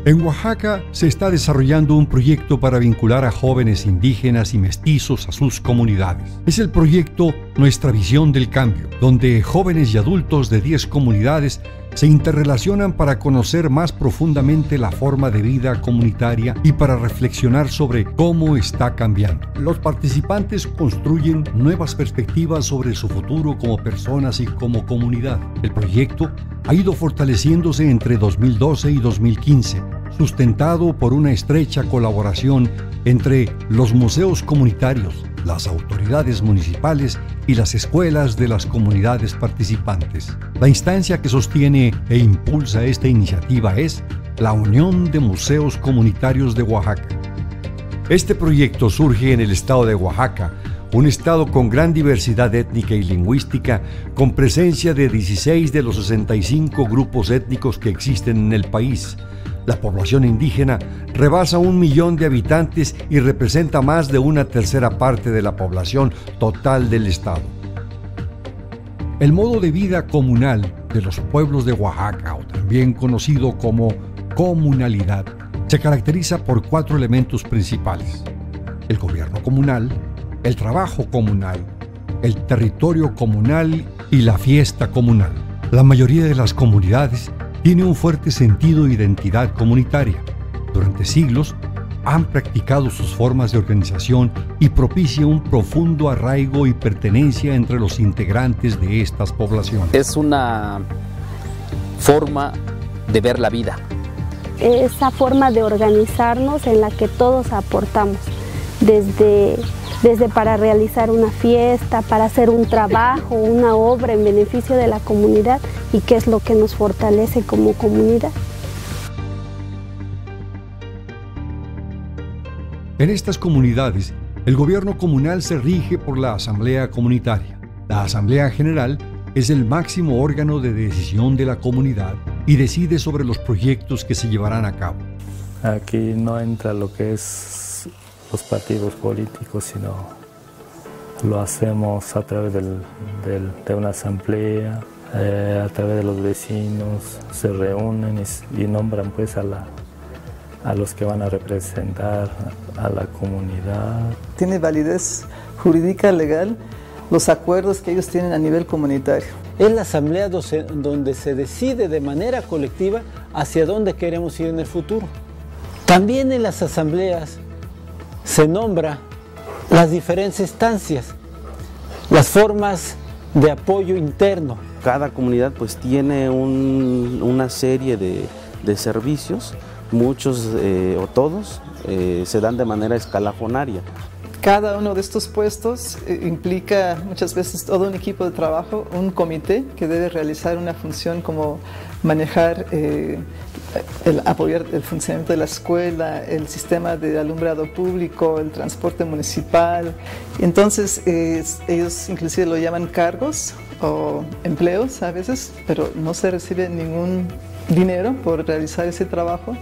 En Oaxaca se está desarrollando un proyecto para vincular a jóvenes indígenas y mestizos a sus comunidades. Es el proyecto Nuestra Visión del Cambio, donde jóvenes y adultos de 10 comunidades se interrelacionan para conocer más profundamente la forma de vida comunitaria y para reflexionar sobre cómo está cambiando. Los participantes construyen nuevas perspectivas sobre su futuro como personas y como comunidad. El proyecto ha ido fortaleciéndose entre 2012 y 2015, sustentado por una estrecha colaboración entre los museos comunitarios, las autoridades municipales y las escuelas de las comunidades participantes. La instancia que sostiene e impulsa esta iniciativa es la Unión de Museos Comunitarios de Oaxaca. Este proyecto surge en el estado de Oaxaca, un estado con gran diversidad étnica y lingüística, con presencia de 16 de los 65 grupos étnicos que existen en el país. La población indígena rebasa 1 millón de habitantes y representa más de 1/3 parte de la población total del estado. El modo de vida comunal de los pueblos de Oaxaca, o también conocido como comunalidad, se caracteriza por 4 elementos principales: el gobierno comunal, el trabajo comunal, el territorio comunal y la fiesta comunal. La mayoría de las comunidades tiene un fuerte sentido de identidad comunitaria. Durante siglos han practicado sus formas de organización y propicia un profundo arraigo y pertenencia entre los integrantes de estas poblaciones. Es una forma de ver la vida. Esa forma de organizarnos en la que todos aportamos, desde para realizar una fiesta, para hacer un trabajo, una obra en beneficio de la comunidad, y qué es lo que nos fortalece como comunidad. En estas comunidades, el gobierno comunal se rige por la Asamblea Comunitaria. La Asamblea General es el máximo órgano de decisión de la comunidad y decide sobre los proyectos que se llevarán a cabo. Aquí no entra lo que es los partidos políticos, sino lo hacemos a través de una asamblea, a través de los vecinos, se reúnen y nombran pues a los que van a representar a la comunidad. Tiene validez jurídica legal los acuerdos que ellos tienen a nivel comunitario. Es la asamblea donde se decide de manera colectiva hacia dónde queremos ir en el futuro. También en las asambleas se nombra las diferentes instancias, las formas de apoyo interno. Cada comunidad pues tiene una serie de servicios, muchos o todos se dan de manera escalafonaria. Cada uno de estos puestos implica muchas veces todo un equipo de trabajo, un comité que debe realizar una función como manejar, apoyar el funcionamiento de la escuela, el sistema de alumbrado público, el transporte municipal. Entonces ellos inclusive lo llaman cargos o empleos a veces, pero no se recibe ningún dinero por realizar ese trabajo.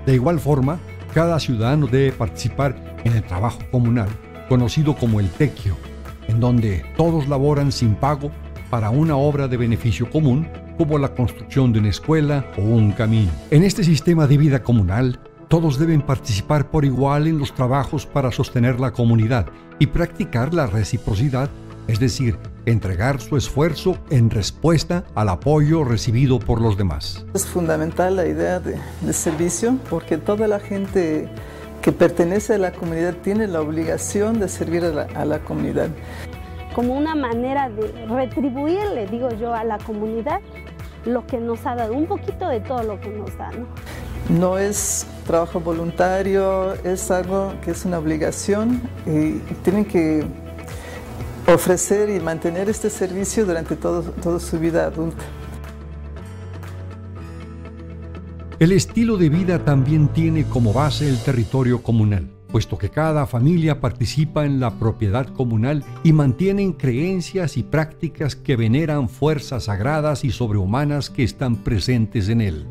De igual forma, cada ciudadano debe participar en el trabajo comunal, conocido como el tequio, en donde todos laboran sin pago para una obra de beneficio común, como la construcción de una escuela o un camino. En este sistema de vida comunal, todos deben participar por igual en los trabajos para sostener la comunidad y practicar la reciprocidad, es decir, entregar su esfuerzo en respuesta al apoyo recibido por los demás. Es fundamental la idea de servicio, porque toda la gente que pertenece a la comunidad tiene la obligación de servir a la comunidad. Como una manera de retribuirle, digo yo, a la comunidad lo que nos ha dado, un poquito de todo lo que nos da, ¿no? No es trabajo voluntario, es algo que es una obligación y tienen que ofrecer y mantener este servicio durante toda su vida adulta. El estilo de vida también tiene como base el territorio comunal, puesto que cada familia participa en la propiedad comunal y mantienen creencias y prácticas que veneran fuerzas sagradas y sobrehumanas que están presentes en él.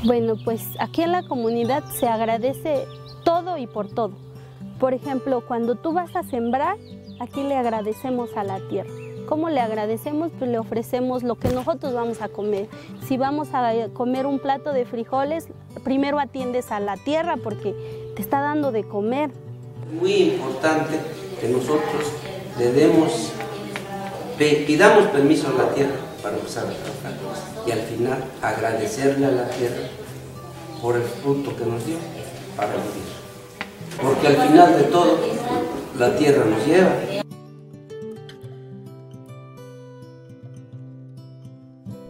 Bueno, pues aquí en la comunidad se agradece todo y por todo. Por ejemplo, cuando tú vas a sembrar, aquí le agradecemos a la tierra. ¿Cómo le agradecemos? Pues le ofrecemos lo que nosotros vamos a comer. Si vamos a comer un plato de frijoles, primero atiendes a la tierra porque te está dando de comer. Muy importante que nosotros pidamos permiso a la tierra para empezar a trabajar y al final agradecerle a la tierra por el fruto que nos dio para vivir. Porque al final de todo, la tierra nos lleva.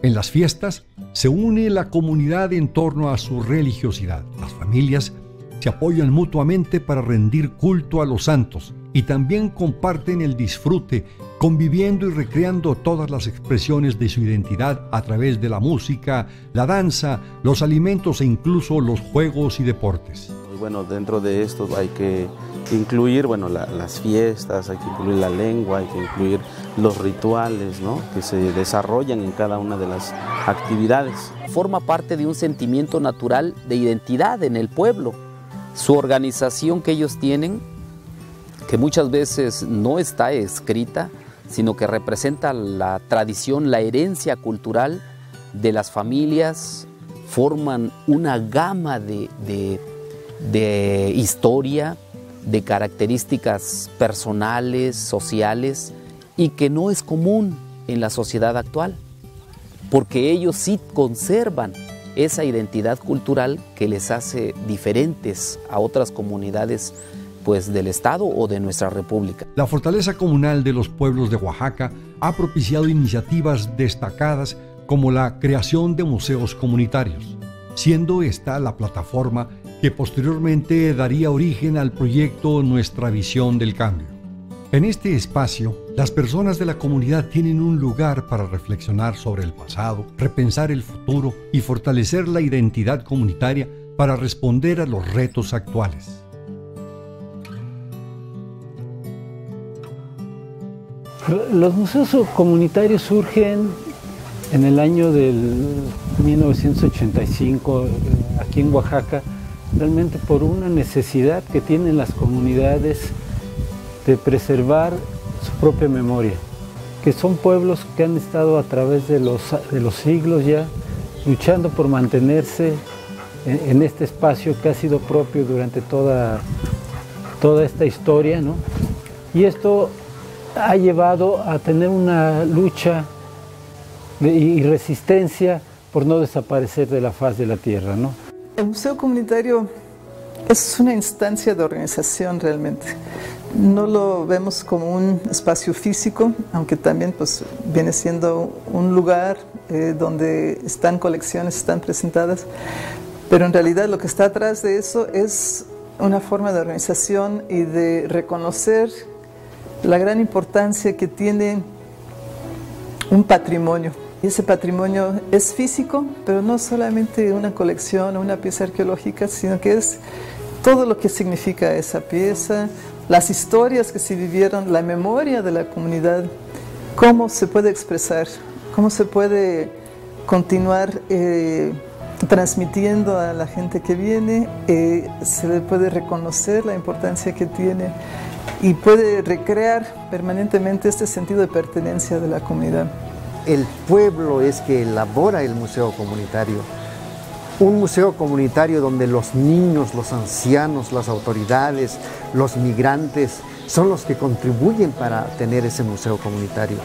En las fiestas se une la comunidad en torno a su religiosidad. Las familias se apoyan mutuamente para rendir culto a los santos y también comparten el disfrute, conviviendo y recreando todas las expresiones de su identidad a través de la música, la danza, los alimentos e incluso los juegos y deportes. Bueno, dentro de esto hay que incluir las fiestas, hay que incluir la lengua, hay que incluir los rituales, ¿no?, que se desarrollan en cada una de las actividades. Forma parte de un sentimiento natural de identidad en el pueblo. Su organización que ellos tienen, que muchas veces no está escrita, sino que representa la tradición, la herencia cultural de las familias, forman una gama de historia, de características personales, sociales, y que no es común en la sociedad actual, porque ellos sí conservan esa identidad cultural que les hace diferentes a otras comunidades pues del Estado o de nuestra República. La fortaleza comunal de los pueblos de Oaxaca ha propiciado iniciativas destacadas como la creación de museos comunitarios, siendo esta la plataforma que posteriormente daría origen al proyecto Nuestra Visión del Cambio. En este espacio, las personas de la comunidad tienen un lugar para reflexionar sobre el pasado, repensar el futuro y fortalecer la identidad comunitaria para responder a los retos actuales. Los museos comunitarios surgen en el año del 1985 aquí en Oaxaca, realmente por una necesidad que tienen las comunidades de preservar su propia memoria, que son pueblos que han estado a través de los siglos ya luchando por mantenerse en este espacio que ha sido propio durante toda esta historia, ¿no? Y esto ha llevado a tener una lucha y resistencia por no desaparecer de la faz de la tierra, ¿no? El Museo Comunitario es una instancia de organización realmente. No lo vemos como un espacio físico, aunque también pues, viene siendo un lugar donde están colecciones, están presentadas, pero en realidad lo que está atrás de eso es una forma de organización y de reconocer la gran importancia que tiene un patrimonio. Y ese patrimonio es físico, pero no solamente una colección o una pieza arqueológica, sino que es todo lo que significa esa pieza, las historias que se vivieron, la memoria de la comunidad, cómo se puede expresar, cómo se puede continuar transmitiendo a la gente que viene, se le puede reconocer la importancia que tiene y puede recrear permanentemente este sentido de pertenencia de la comunidad. El pueblo es que elabora el museo comunitario. Un museo comunitario donde los niños, los ancianos, las autoridades, los migrantes son los que contribuyen para tener ese museo comunitario.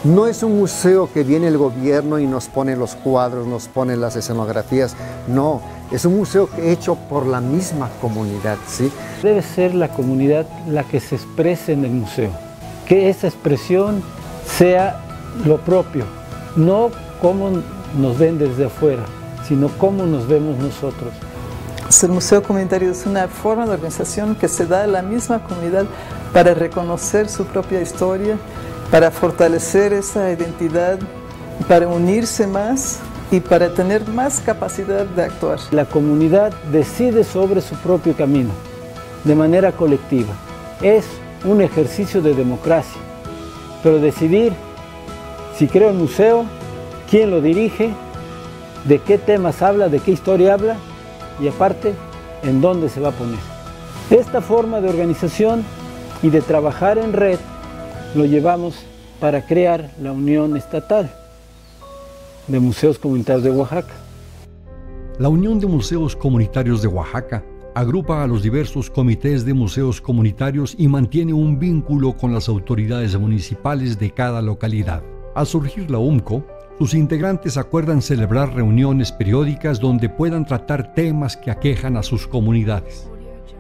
No es un museo que viene el gobierno y nos pone los cuadros, nos pone las escenografías. No, es un museo hecho por la misma comunidad, ¿sí? Debe ser la comunidad la que se exprese en el museo, que esa expresión sea lo propio, no cómo nos ven desde afuera, sino cómo nos vemos nosotros. El Museo Comunitario es una forma de organización que se da a la misma comunidad para reconocer su propia historia, para fortalecer esa identidad, para unirse más y para tener más capacidad de actuar. La comunidad decide sobre su propio camino, de manera colectiva. Es un ejercicio de democracia, pero decidir si creo el museo, quién lo dirige, de qué temas habla, de qué historia habla y aparte, en dónde se va a poner. Esta forma de organización y de trabajar en red lo llevamos para crear la Unión Estatal de Museos Comunitarios de Oaxaca. La Unión de Museos Comunitarios de Oaxaca agrupa a los diversos comités de museos comunitarios y mantiene un vínculo con las autoridades municipales de cada localidad. Al surgir la UMCO, sus integrantes acuerdan celebrar reuniones periódicas donde puedan tratar temas que aquejan a sus comunidades.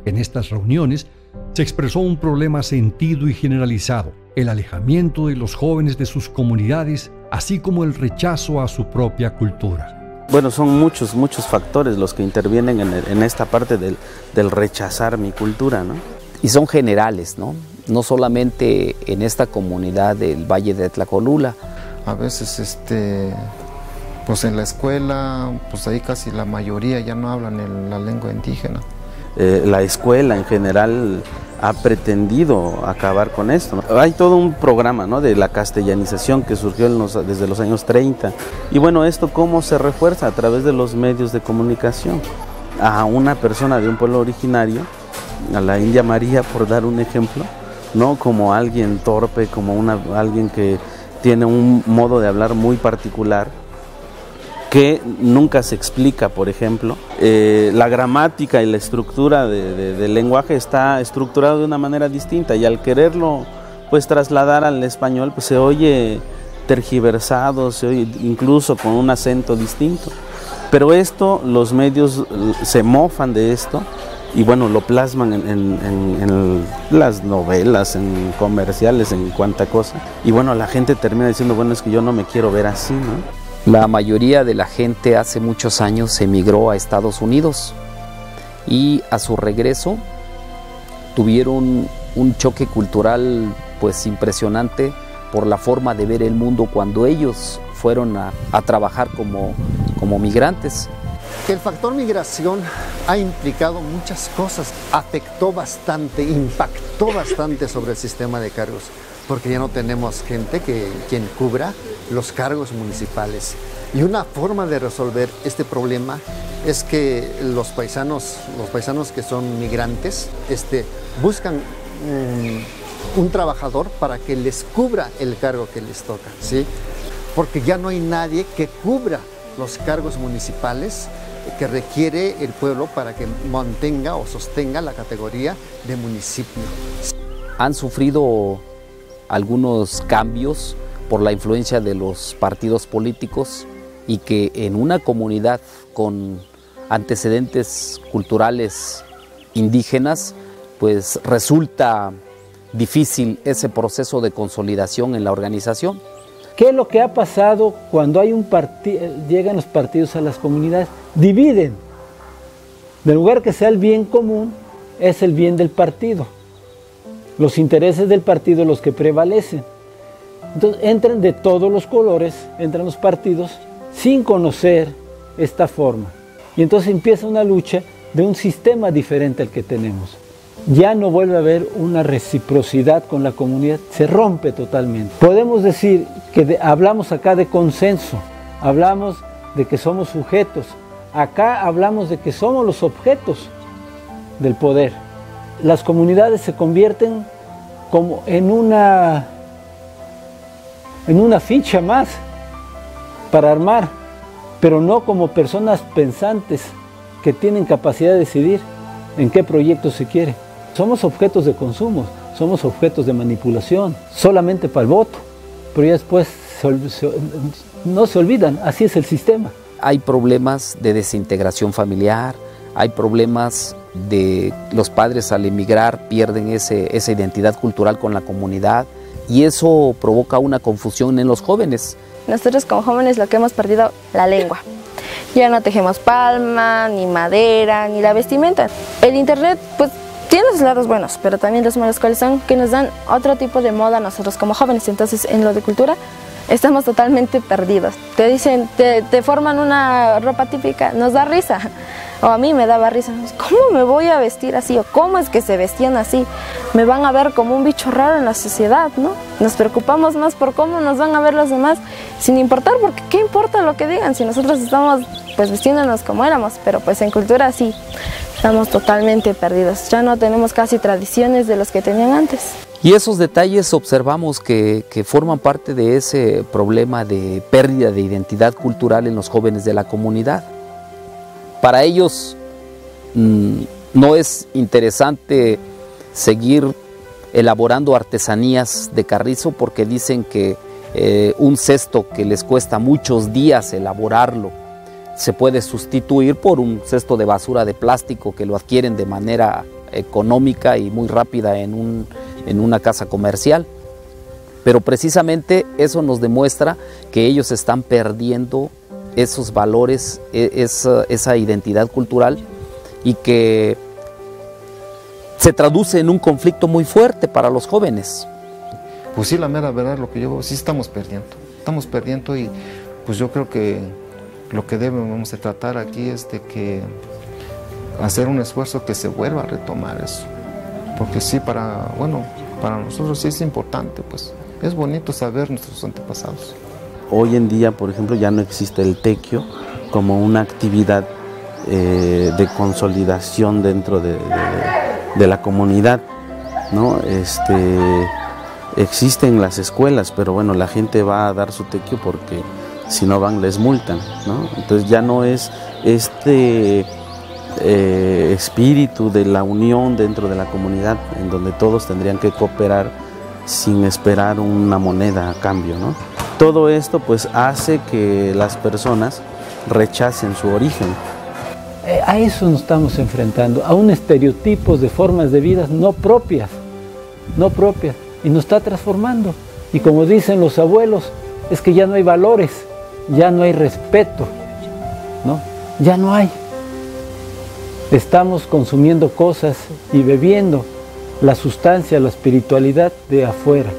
En estas reuniones se expresó un problema sentido y generalizado: el alejamiento de los jóvenes de sus comunidades, así como el rechazo a su propia cultura. Bueno, son muchos factores los que intervienen en esta parte del rechazar mi cultura, ¿no? Y son generales, ¿no? No solamente en esta comunidad del Valle de Tlacolula. A veces, pues en la escuela, pues ahí casi la mayoría ya no hablan la lengua indígena. La escuela en general ha pretendido acabar con esto, ¿no? Hay todo un programa, ¿no?, de la castellanización que surgió desde los años 30. Y bueno, ¿esto cómo se refuerza? A través de los medios de comunicación. A una persona de un pueblo originario, a la India María, por dar un ejemplo, no como alguien torpe, como alguien que tiene un modo de hablar muy particular, que nunca se explica. Por ejemplo, la gramática y la estructura del lenguaje está estructurado de una manera distinta, y al quererlo pues trasladar al español, pues se oye tergiversado, se oye incluso con un acento distinto. Pero esto, los medios se mofan de esto y bueno, lo plasman en las novelas, en comerciales, en cuanta cosa. Y bueno, la gente termina diciendo, bueno, es que yo no me quiero ver así, ¿no? La mayoría de la gente hace muchos años emigró a Estados Unidos y a su regreso tuvieron un choque cultural pues impresionante por la forma de ver el mundo cuando ellos fueron a trabajar como migrantes. El factor migración ha implicado muchas cosas, afectó bastante, impactó bastante sobre el sistema de cargos, porque ya no tenemos gente quien cubra los cargos municipales. Y una forma de resolver este problema es que los paisanos que son migrantes buscan un trabajador para que les cubra el cargo que les toca, ¿sí? Porque ya no hay nadie que cubra los cargos municipales que requiere el pueblo para que mantenga o sostenga la categoría de municipio. Han sufrido algunos cambios por la influencia de los partidos políticos, y que en una comunidad con antecedentes culturales indígenas pues resulta difícil ese proceso de consolidación en la organización. ¿Qué es lo que ha pasado cuando hay llegan los partidos a las comunidades? Dividen. En lugar que sea el bien común, es el bien del partido. Los intereses del partido los que prevalecen. Entonces entran de todos los colores, entran los partidos sin conocer esta forma. Y entonces empieza una lucha de un sistema diferente al que tenemos. Ya no vuelve a haber una reciprocidad con la comunidad, se rompe totalmente. Podemos decir que hablamos acá de consenso, hablamos de que somos sujetos, acá hablamos de que somos los objetos del poder. Las comunidades se convierten como en una ficha más para armar, pero no como personas pensantes que tienen capacidad de decidir en qué proyecto se quiere. Somos objetos de consumo, somos objetos de manipulación, solamente para el voto, pero ya después no se olvidan, así es el sistema. Hay problemas de desintegración familiar, hay problemas de los padres al emigrar pierden esa identidad cultural con la comunidad, y eso provoca una confusión en los jóvenes. Nosotros como jóvenes lo que hemos perdido, la lengua. Ya no tejemos palma, ni madera, ni la vestimenta. El internet pues tiene sus lados buenos, pero también los malos cuales son que nos dan otro tipo de moda a nosotros como jóvenes. Entonces en lo de cultura estamos totalmente perdidos. Te dicen, te forman una ropa típica, nos da risa. O a mí me daba risa. ¿Cómo me voy a vestir así? ¿O cómo es que se vestían así? Me van a ver como un bicho raro en la sociedad, ¿no? Nos preocupamos más por cómo nos van a ver los demás, sin importar, porque ¿qué importa lo que digan si nosotros estamos pues vistiéndonos como éramos? Pero pues en cultura sí, estamos totalmente perdidos. Ya no tenemos casi tradiciones de los que tenían antes. Y esos detalles observamos que forman parte de ese problema de pérdida de identidad cultural en los jóvenes de la comunidad. Para ellos no es interesante seguir elaborando artesanías de carrizo porque dicen que un cesto que les cuesta muchos días elaborarlo se puede sustituir por un cesto de basura de plástico que lo adquieren de manera económica y muy rápida en una casa comercial. Pero precisamente eso nos demuestra que ellos están perdiendo esos valores, esa identidad cultural, y que se traduce en un conflicto muy fuerte para los jóvenes. Pues sí, la mera verdad, lo que yo veo, sí estamos perdiendo y pues yo creo que lo que debemos de tratar aquí es de que hacer un esfuerzo que se vuelva a retomar eso, porque sí, para nosotros sí es importante, pues es bonito saber nuestros antepasados. Hoy en día, por ejemplo, ya no existe el tequio como una actividad de consolidación dentro de la comunidad, ¿no? Existen las escuelas, pero bueno, la gente va a dar su tequio porque si no van les multan, ¿no? Entonces ya no es espíritu de la unión dentro de la comunidad, en donde todos tendrían que cooperar sin esperar una moneda a cambio, ¿no? Todo esto pues hace que las personas rechacen su origen. A eso nos estamos enfrentando, a un estereotipos de formas de vida no propias, y nos está transformando. Y como dicen los abuelos, es que ya no hay valores, ya no hay respeto, ¿no? Ya no hay. Estamos consumiendo cosas y bebiendo la sustancia, la espiritualidad de afuera,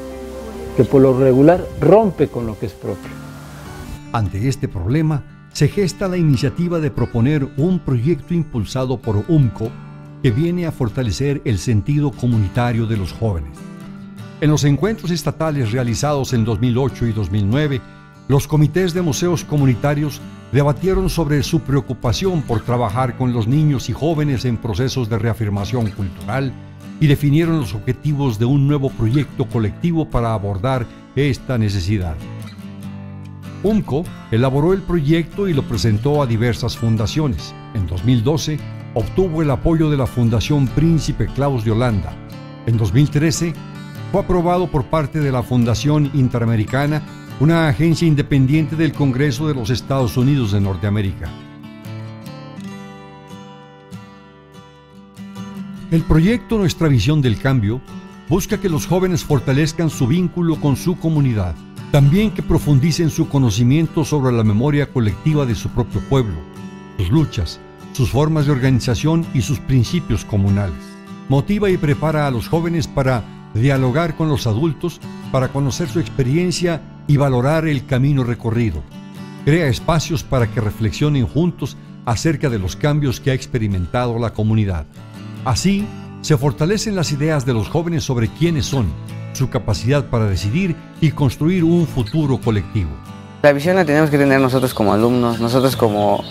que por lo regular rompe con lo que es propio. Ante este problema, se gesta la iniciativa de proponer un proyecto impulsado por UMCO que viene a fortalecer el sentido comunitario de los jóvenes. En los encuentros estatales realizados en 2008 y 2009, los comités de museos comunitarios debatieron sobre su preocupación por trabajar con los niños y jóvenes en procesos de reafirmación cultural y definieron los objetivos de un nuevo proyecto colectivo para abordar esta necesidad. UMCO elaboró el proyecto y lo presentó a diversas fundaciones. En 2012 obtuvo el apoyo de la Fundación Príncipe Claus de Holanda. En 2013 fue aprobado por parte de la Fundación Interamericana, una agencia independiente del Congreso de los Estados Unidos de Norteamérica. El proyecto Nuestra Visión del Cambio busca que los jóvenes fortalezcan su vínculo con su comunidad, también que profundicen su conocimiento sobre la memoria colectiva de su propio pueblo, sus luchas, sus formas de organización y sus principios comunales. Motiva y prepara a los jóvenes para dialogar con los adultos, para conocer su experiencia y valorar el camino recorrido. Crea espacios para que reflexionen juntos acerca de los cambios que ha experimentado la comunidad. Así, se fortalecen las ideas de los jóvenes sobre quiénes son, su capacidad para decidir y construir un futuro colectivo. La visión la tenemos que tener nosotros como alumnos, nosotros como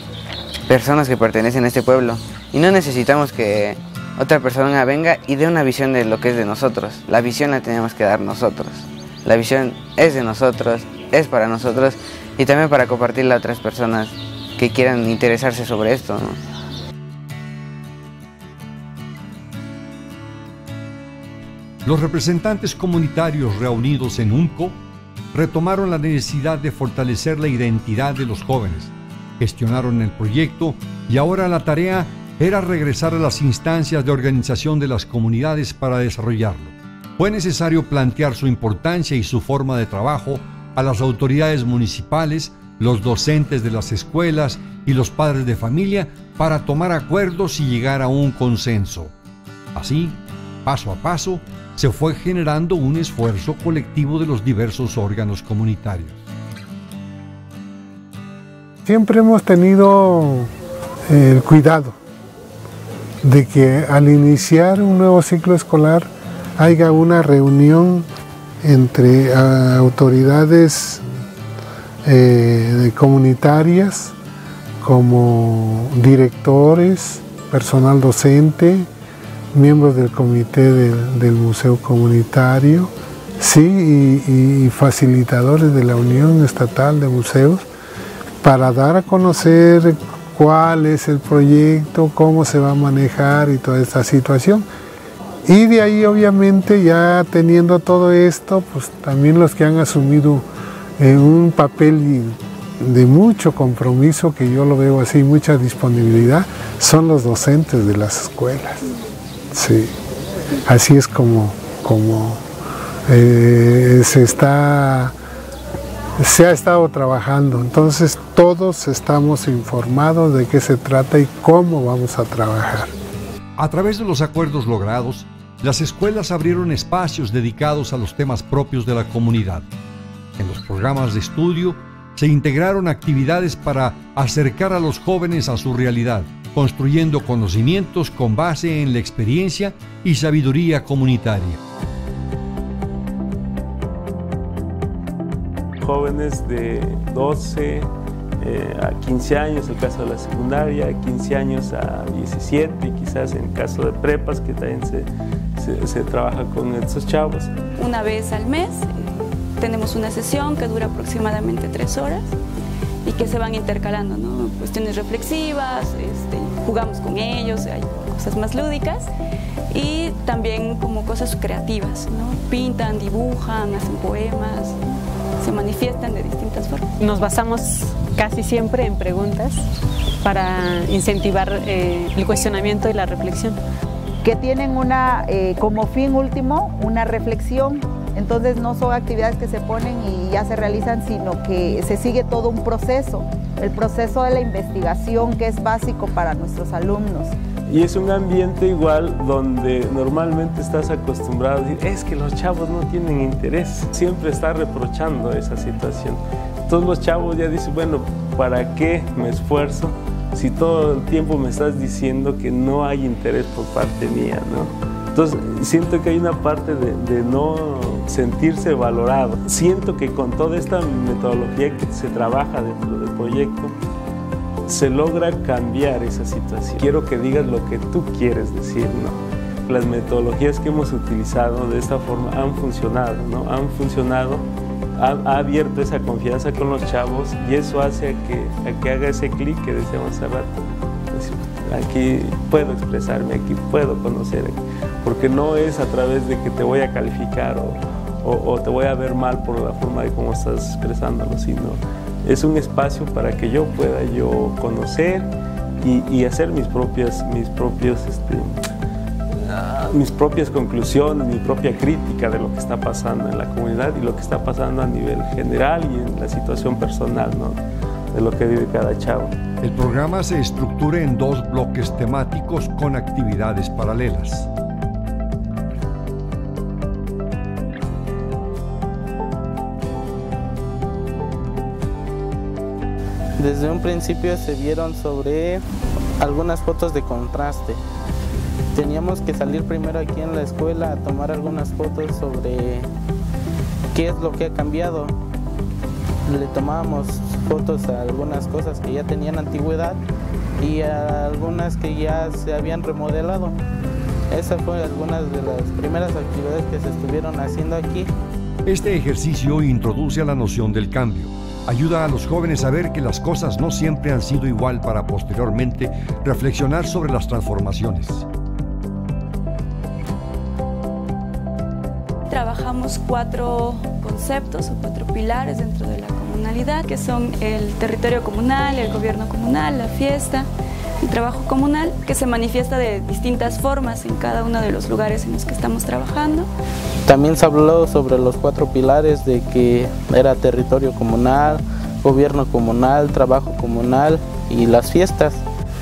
personas que pertenecen a este pueblo. Y no necesitamos que otra persona venga y dé una visión de lo que es de nosotros. La visión la tenemos que dar nosotros. La visión es de nosotros, es para nosotros y también para compartirla a otras personas que quieran interesarse sobre esto, ¿no? Los representantes comunitarios reunidos en UMCO retomaron la necesidad de fortalecer la identidad de los jóvenes, gestionaron el proyecto y ahora la tarea era regresar a las instancias de organización de las comunidades para desarrollarlo. Fue necesario plantear su importancia y su forma de trabajo a las autoridades municipales, los docentes de las escuelas y los padres de familia para tomar acuerdos y llegar a un consenso. Así, paso a paso, se fue generando un esfuerzo colectivo de los diversos órganos comunitarios. Siempre hemos tenido el cuidado de que al iniciar un nuevo ciclo escolar haya una reunión entre autoridades comunitarias como directores, personal docente, miembros del comité del museo comunitario, sí, y facilitadores de la Unión Estatal de Museos, para dar a conocer cuál es el proyecto, cómo se va a manejar y toda esta situación. Y de ahí, obviamente, ya teniendo todo esto, pues también los que han asumido un papel de mucho compromiso, que yo lo veo así, mucha disponibilidad, son los docentes de las escuelas. Sí, así es como se ha estado trabajando. Entonces todos estamos informados de qué se trata y cómo vamos a trabajar. A través de los acuerdos logrados, las escuelas abrieron espacios dedicados a los temas propios de la comunidad. En los programas de estudio se integraron actividades para acercar a los jóvenes a su realidad, construyendo conocimientos con base en la experiencia y sabiduría comunitaria. Jóvenes de 12 a 15 años, el caso de la secundaria, 15 años a 17, y quizás en el caso de prepas, que también se trabaja con estos chavos. Una vez al mes tenemos una sesión que dura aproximadamente 3 horas y que se van intercalando, ¿no? Cuestiones reflexivas, jugamos con ellos, hay cosas más lúdicas y también como cosas creativas, ¿no? Pintan, dibujan, hacen poemas, se manifiestan de distintas formas. Nos basamos casi siempre en preguntas para incentivar el cuestionamiento y la reflexión. Que tienen como fin último una reflexión. Entonces no son actividades que se ponen y ya se realizan, sino que se sigue todo un proceso, el proceso de la investigación, que es básico para nuestros alumnos. Y es un ambiente igual donde normalmente estás acostumbrado a decir, es que los chavos no tienen interés, siempre está reprochando esa situación. Entonces los chavos ya dicen, bueno, ¿para qué me esfuerzo si todo el tiempo me estás diciendo que no hay interés por parte mía, ¿no? Entonces siento que hay una parte de no sentirse valorado. Siento que con toda esta metodología que se trabaja dentro del proyecto, se logra cambiar esa situación. Quiero que digas lo que tú quieres decir, ¿no? Las metodologías que hemos utilizado de esta forma han funcionado, ¿no? Han funcionado, ha abierto esa confianza con los chavos y eso hace a que haga ese clic que decíamos hace rato. Aquí puedo expresarme, aquí puedo conocer, porque no es a través de que te voy a calificar o te voy a ver mal por la forma de cómo estás expresándolo, sino es un espacio para que yo pueda conocer y hacer mis propias conclusiones, mi propia crítica de lo que está pasando en la comunidad y lo que está pasando a nivel general y en la situación personal, ¿no? De lo que vive cada chavo. El programa se estructura en 2 bloques temáticos con actividades paralelas. Desde un principio se vieron sobre algunas fotos de contraste. Teníamos que salir primero aquí en la escuela a tomar algunas fotos sobre qué es lo que ha cambiado. Le tomábamos fotos a algunas cosas que ya tenían antigüedad y a algunas que ya se habían remodelado. Esas fueron algunas de las primeras actividades que se estuvieron haciendo aquí. Este ejercicio introduce a la noción del cambio. Ayuda a los jóvenes a ver que las cosas no siempre han sido igual para posteriormente reflexionar sobre las transformaciones. Trabajamos 4 conceptos o 4 pilares dentro de la comunalidad, que son el territorio comunal, el gobierno comunal, la fiesta, el trabajo comunal, que se manifiesta de distintas formas en cada uno de los lugares en los que estamos trabajando. También se habló sobre los 4 pilares de que era territorio comunal, gobierno comunal, trabajo comunal y las fiestas.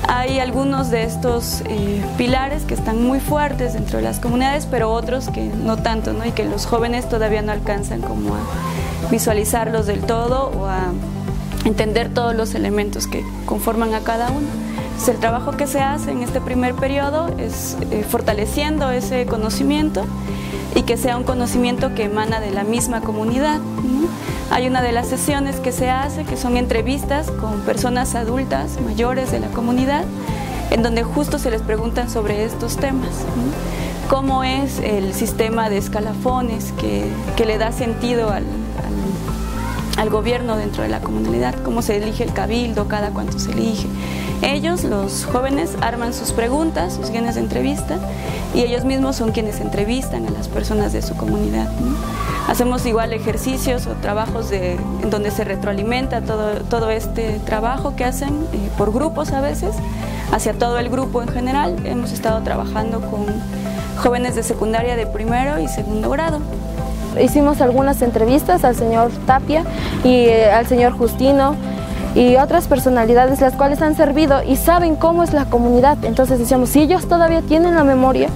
Hay algunos de estos pilares que están muy fuertes dentro de las comunidades, pero otros que no tanto, ¿no? Y que los jóvenes todavía no alcanzan como a visualizarlos del todo o a entender todos los elementos que conforman a cada uno. Entonces, el trabajo que se hace en este primer periodo es fortaleciendo ese conocimiento y que sea un conocimiento que emana de la misma comunidad, ¿no? Hay una de las sesiones que se hace, que son entrevistas con personas adultas, mayores de la comunidad, en donde justo se les preguntan sobre estos temas, ¿no? Cómo es el sistema de escalafones que le da sentido al gobierno dentro de la comunidad, cómo se elige el cabildo, cada cuánto se elige. Ellos, los jóvenes, arman sus preguntas, sus guiones de entrevista, y ellos mismos son quienes entrevistan a las personas de su comunidad, ¿no? Hacemos igual ejercicios o trabajos en donde se retroalimenta todo este trabajo que hacen por grupos a veces, hacia todo el grupo en general. Hemos estado trabajando con jóvenes de secundaria de primero y segundo grado. Hicimos algunas entrevistas al señor Tapia y al señor Justino y otras personalidades las cuales han servido y saben cómo es la comunidad. Entonces decíamos, si ellos todavía tienen la memoria,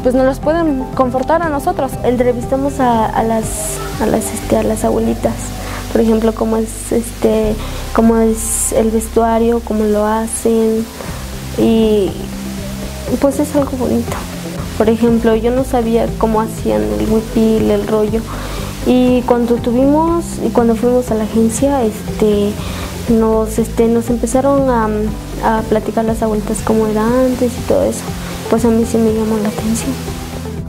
pues nos los pueden confortar a nosotros. Entrevistamos a las abuelitas, por ejemplo, cómo es el vestuario, cómo lo hacen, y pues es algo bonito. Por ejemplo, yo no sabía cómo hacían el huipil, el rollo, y cuando fuimos a la agencia, nos empezaron a platicar las abuelitas cómo era antes y todo eso. Pues a mí sí me llamó la atención.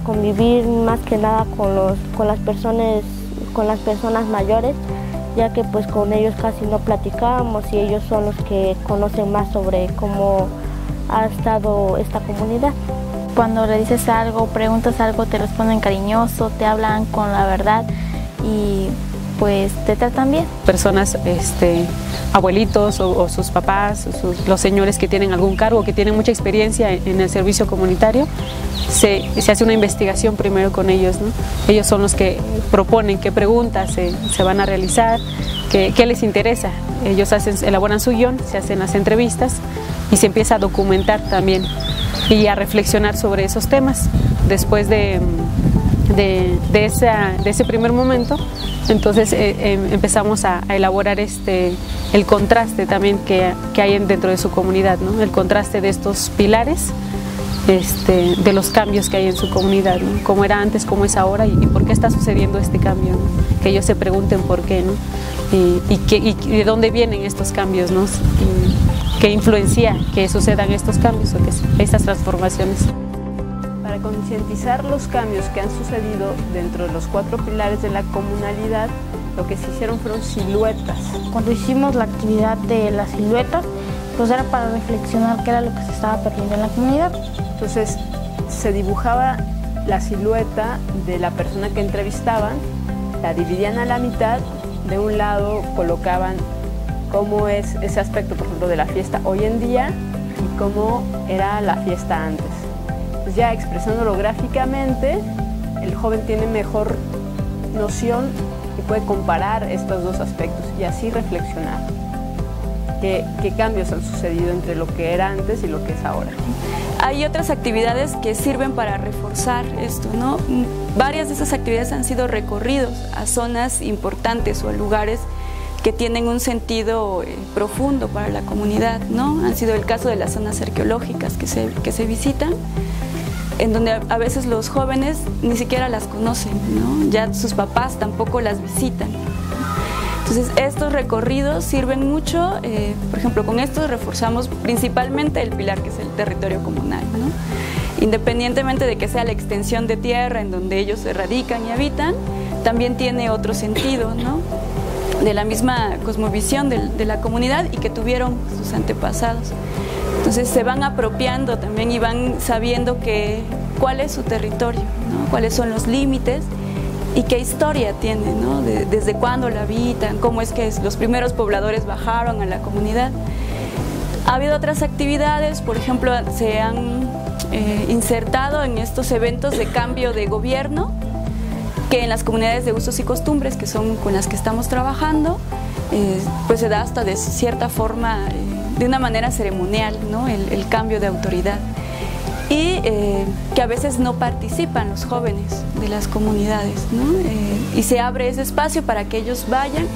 Convivir más que nada con las personas mayores, ya que pues con ellos casi no platicábamos y ellos son los que conocen más sobre cómo ha estado esta comunidad. Cuando le dices algo, preguntas algo, te responden cariñoso, te hablan con la verdad y pues te tratan bien. Personas, abuelitos o sus papás, los señores que tienen algún cargo, que tienen mucha experiencia en el servicio comunitario, se hace una investigación primero con ellos, ¿no? Ellos son los que proponen qué preguntas se van a realizar, qué les interesa. Ellos elaboran su guión, se hacen las entrevistas y se empieza a documentar también y a reflexionar sobre esos temas. Después de ese primer momento, entonces empezamos a elaborar el contraste también que hay dentro de su comunidad, ¿no? El contraste de estos pilares, de los cambios que hay en su comunidad, ¿no? Cómo era antes, cómo es ahora y por qué está sucediendo este cambio, ¿no? Que ellos se pregunten por qué, ¿no? Y de dónde vienen estos cambios, ¿no? ¿Qué influencia que sucedan estos cambios o que estas transformaciones? Para concientizar los cambios que han sucedido dentro de los 4 pilares de la comunalidad, lo que se hicieron fueron siluetas. Cuando hicimos la actividad de las siluetas, pues era para reflexionar qué era lo que se estaba perdiendo en la comunidad. Entonces se dibujaba la silueta de la persona que entrevistaban, la dividían a la mitad, de un lado colocaban cómo es ese aspecto, por ejemplo, de la fiesta hoy en día y cómo era la fiesta antes. Pues ya expresándolo gráficamente, el joven tiene mejor noción y puede comparar estos dos aspectos y así reflexionar qué cambios han sucedido entre lo que era antes y lo que es ahora. Hay otras actividades que sirven para reforzar esto, ¿no? Varias de esas actividades han sido recorridos a zonas importantes o a lugares que tienen un sentido profundo para la comunidad, ¿no? Han sido el caso de las zonas arqueológicas que se visitan, en donde a veces los jóvenes ni siquiera las conocen, ¿no? Ya sus papás tampoco las visitan. Entonces estos recorridos sirven mucho, por ejemplo, con estos reforzamos principalmente el pilar que es el territorio comunal, ¿no? Independientemente de que sea la extensión de tierra en donde ellos se radican y habitan, también tiene otro sentido, ¿no? De la misma cosmovisión de la comunidad y que tuvieron sus antepasados. Entonces se van apropiando también y van sabiendo cuál es su territorio, ¿no? Cuáles son los límites y qué historia tiene, ¿no? Desde cuándo la habitan, cómo es que los primeros pobladores bajaron a la comunidad. Ha habido otras actividades, por ejemplo, se han insertado en estos eventos de cambio de gobierno, que en las comunidades de usos y costumbres, que son con las que estamos trabajando, pues se da hasta de cierta forma, de una manera ceremonial, ¿no? el cambio de autoridad. Y que a veces no participan los jóvenes de las comunidades, ¿no? Y se abre ese espacio para que ellos vayan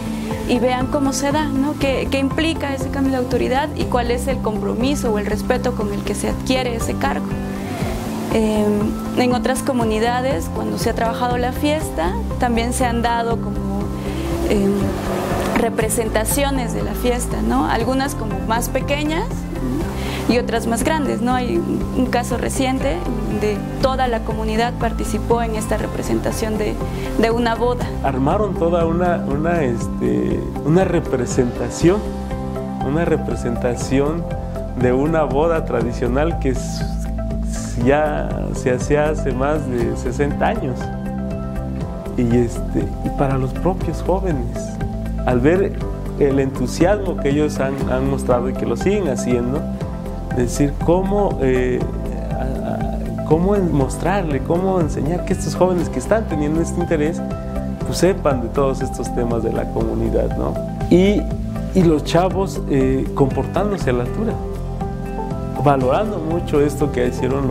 y vean cómo se da, ¿no? qué implica ese cambio de autoridad y cuál es el compromiso o el respeto con el que se adquiere ese cargo. En otras comunidades, cuando se ha trabajado la fiesta, también se han dado como representaciones de la fiesta, ¿no? Algunas como más pequeñas, ¿no? y otras más grandes, ¿no? Hay un caso reciente de toda la comunidad participó en esta representación de una boda. Armaron toda una representación de una boda tradicional que ya se hacía hace más de 60 años. Y para los propios jóvenes, al ver el entusiasmo que ellos han mostrado y que lo siguen haciendo, decir cómo mostrarle, cómo enseñar que estos jóvenes que están teniendo este interés, pues sepan de todos estos temas de la comunidad, ¿no? Y los chavos comportándose a la altura, valorando mucho esto que hicieron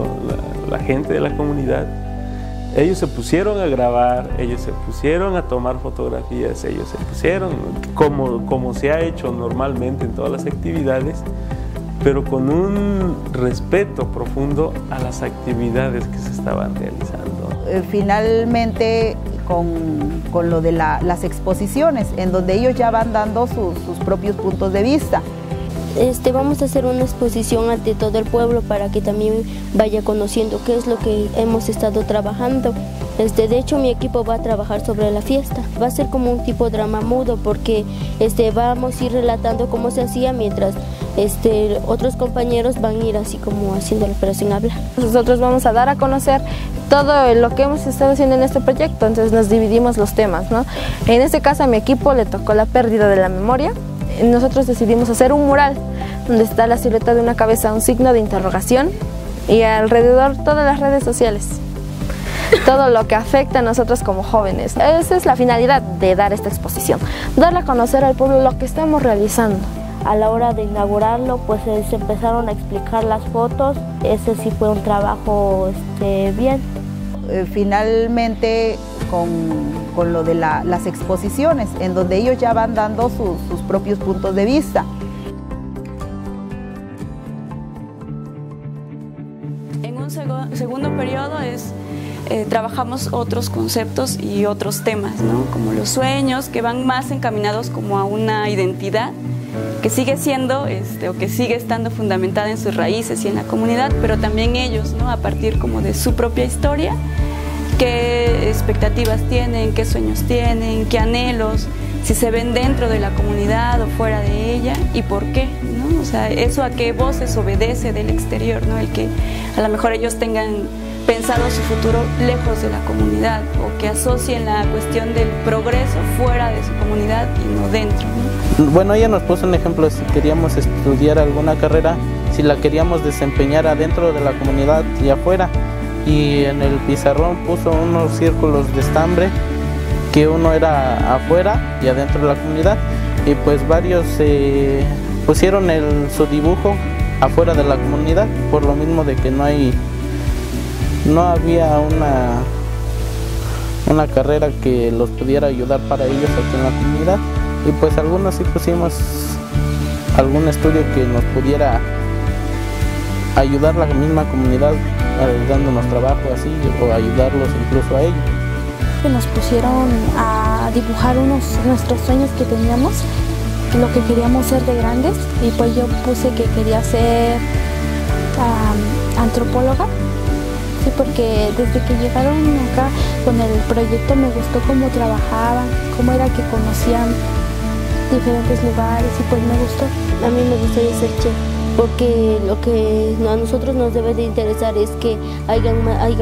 la gente de la comunidad. Ellos se pusieron a grabar, ellos se pusieron a tomar fotografías, ellos se pusieron, como se ha hecho normalmente en todas las actividades, pero con un respeto profundo a las actividades que se estaban realizando. Finalmente, con lo de las exposiciones, en donde ellos ya van dando sus propios puntos de vista. Vamos a hacer una exposición ante todo el pueblo para que también vaya conociendo qué es lo que hemos estado trabajando. De hecho, mi equipo va a trabajar sobre la fiesta. Va a ser como un tipo drama mudo porque vamos a ir relatando cómo se hacía mientras otros compañeros van a ir así como haciendo la operación habla. Nosotros vamos a dar a conocer todo lo que hemos estado haciendo en este proyecto, entonces nos dividimos los temas, ¿no? En este caso a mi equipo le tocó la pérdida de la memoria. Nosotros decidimos hacer un mural donde está la silueta de una cabeza, un signo de interrogación y alrededor todas las redes sociales, todo lo que afecta a nosotros como jóvenes. Esa es la finalidad de dar esta exposición, darle a conocer al pueblo lo que estamos realizando. A la hora de inaugurarlo, pues se empezaron a explicar las fotos. Ese sí fue un trabajo bien. Finalmente, con lo de las exposiciones, en donde ellos ya van dando sus propios puntos de vista. En un segundo periodo trabajamos otros conceptos y otros temas, ¿no? Como los sueños, que van más encaminados como a una identidad que sigue siendo o que sigue estando fundamentada en sus raíces y en la comunidad, pero también ellos, ¿no? A partir como de su propia historia, qué expectativas tienen, qué sueños tienen, qué anhelos, si se ven dentro de la comunidad o fuera de ella y por qué, ¿no? O sea, eso a qué voces obedece del exterior, ¿no? El que a lo mejor ellos tengan pensado su futuro lejos de la comunidad o que asocien la cuestión del progreso fuera de su comunidad y no dentro, ¿no? Bueno, ella nos puso un ejemplo, si queríamos estudiar alguna carrera, si la queríamos desempeñar adentro de la comunidad y afuera. Y en el pizarrón puso unos círculos de estambre, que uno era afuera y adentro de la comunidad. Y pues varios pusieron su dibujo afuera de la comunidad, por lo mismo de que no había una carrera que los pudiera ayudar para ellos aquí en la comunidad. Y pues algunos sí pusimos algún estudio que nos pudiera ayudar la misma comunidad, dándonos trabajo así, o ayudarlos incluso a ellos. Nos pusieron a dibujar nuestros sueños que teníamos, lo que queríamos ser de grandes, y pues yo puse que quería ser antropóloga. Sí, porque desde que llegaron acá con el proyecto me gustó cómo trabajaban, cómo era que conocían diferentes lugares y pues me gustó. A mí me gustaría ser chef, porque lo que a nosotros nos debe de interesar es que haya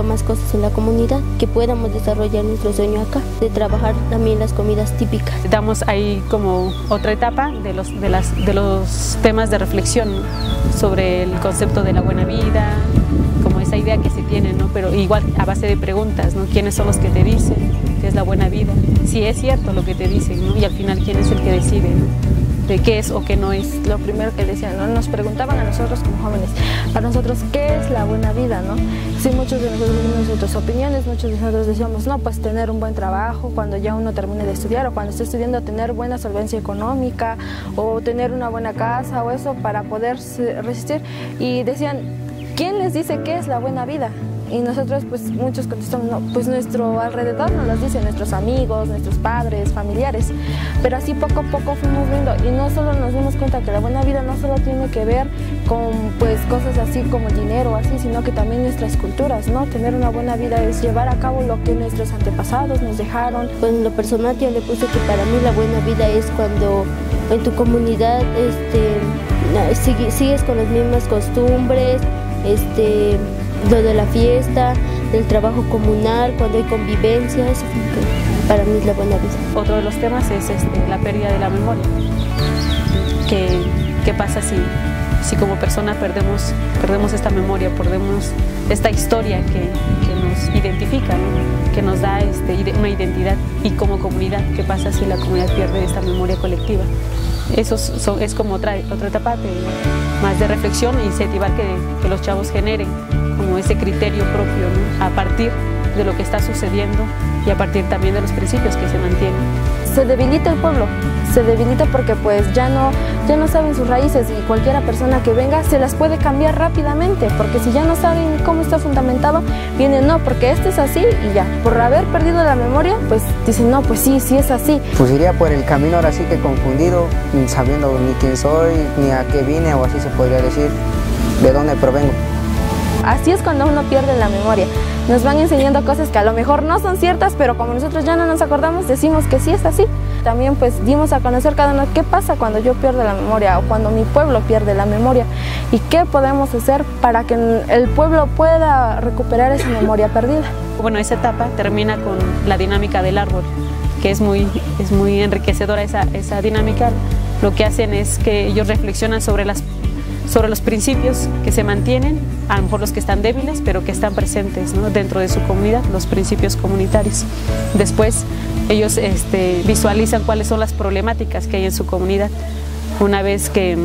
más cosas en la comunidad, que podamos desarrollar nuestro sueño acá, de trabajar también las comidas típicas. Damos ahí como otra etapa de los temas de reflexión sobre el concepto de la buena vida, como esa idea que se tiene, ¿no? Pero igual a base de preguntas, ¿no? ¿Quiénes son los que te dicen qué es la buena vida? Si es cierto lo que te dicen, ¿no? Y al final, ¿quién es el que decide, ¿no? De qué es o qué no es? Lo primero que decían, ¿no? Nos preguntaban a nosotros como jóvenes, a nosotros, ¿qué es la buena vida, no? Sí, muchos de nosotros dimos nuestras opiniones, muchos de nosotros decíamos, no, pues tener un buen trabajo cuando ya uno termine de estudiar, o cuando esté estudiando, tener buena solvencia económica, o tener una buena casa, o eso, para poder resistir. Y decían, ¿quién les dice qué es la buena vida? Y nosotros pues muchos contestamos, no, pues nuestro alrededor nos los dicen, nuestros amigos, nuestros padres, familiares. Pero así poco a poco fuimos viendo y no solo nos dimos cuenta que la buena vida no solo tiene que ver con pues cosas así como el dinero así, sino que también nuestras culturas, ¿no? Tener una buena vida es llevar a cabo lo que nuestros antepasados nos dejaron. Pues en lo personal yo le puse que para mí la buena vida es cuando en tu comunidad sigues con las mismas costumbres, lo de la fiesta, del trabajo comunal, cuando hay convivencia, eso para mí es la buena vida. Otro de los temas es la pérdida de la memoria. ¿Qué pasa si como persona perdemos esta memoria, perdemos esta historia que nos identifica, ¿no? Que nos da una identidad? Y como comunidad, ¿qué pasa si la comunidad pierde esta memoria colectiva? Eso es como otra etapa más de reflexión e incentivar que los chavos generen como ese criterio propio, ¿no? A partir de lo que está sucediendo y a partir también de los principios que se mantienen. Se debilita el pueblo, se debilita porque pues ya no saben sus raíces y cualquiera persona que venga se las puede cambiar rápidamente, porque si ya no saben cómo está fundamentado, vienen no, porque esto es así y ya. Por haber perdido la memoria, pues dicen no, pues sí es así. Pues iría por el camino ahora sí que confundido, ni sabiendo ni quién soy, ni a qué vine, o así se podría decir, de dónde provengo. Así es cuando uno pierde la memoria. Nos van enseñando cosas que a lo mejor no son ciertas, pero como nosotros ya no nos acordamos, decimos que sí es así. También pues dimos a conocer cada uno qué pasa cuando yo pierdo la memoria o cuando mi pueblo pierde la memoria y qué podemos hacer para que el pueblo pueda recuperar esa memoria perdida. Bueno, esa etapa termina con la dinámica del árbol, que es muy enriquecedora esa dinámica. Lo que hacen es que ellos reflexionan sobre los principios que se mantienen, a lo mejor los que están débiles, pero que están presentes, ¿no? Dentro de su comunidad, los principios comunitarios. Después ellos visualizan cuáles son las problemáticas que hay en su comunidad. Una vez que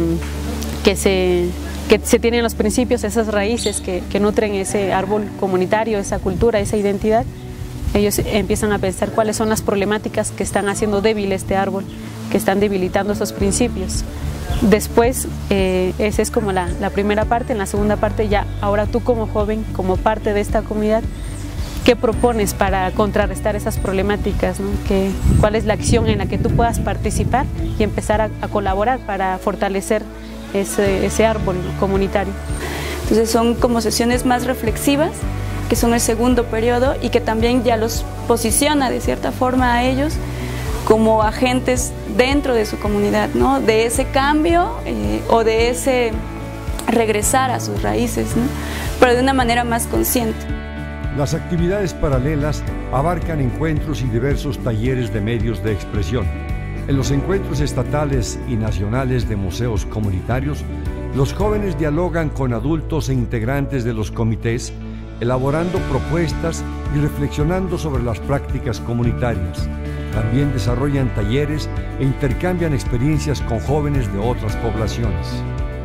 se tienen los principios, esas raíces que nutren ese árbol comunitario, esa cultura, esa identidad, ellos empiezan a pensar cuáles son las problemáticas que están haciendo débil este árbol, que están debilitando esos principios. Después, esa es como la primera parte. En la segunda parte ya, ahora tú como joven, como parte de esta comunidad, ¿qué propones para contrarrestar esas problemáticas, ¿no? ¿Cuál es la acción en la que tú puedas participar y empezar a colaborar para fortalecer ese árbol comunitario? Entonces son como sesiones más reflexivas, que son el segundo periodo y que también ya los posiciona de cierta forma a ellos como agentes dentro de su comunidad, ¿no? De ese cambio o de ese regresar a sus raíces, ¿no? Pero de una manera más consciente. Las actividades paralelas abarcan encuentros y diversos talleres de medios de expresión. En los encuentros estatales y nacionales de museos comunitarios, los jóvenes dialogan con adultos e integrantes de los comités, elaborando propuestas y reflexionando sobre las prácticas comunitarias. También desarrollan talleres e intercambian experiencias con jóvenes de otras poblaciones.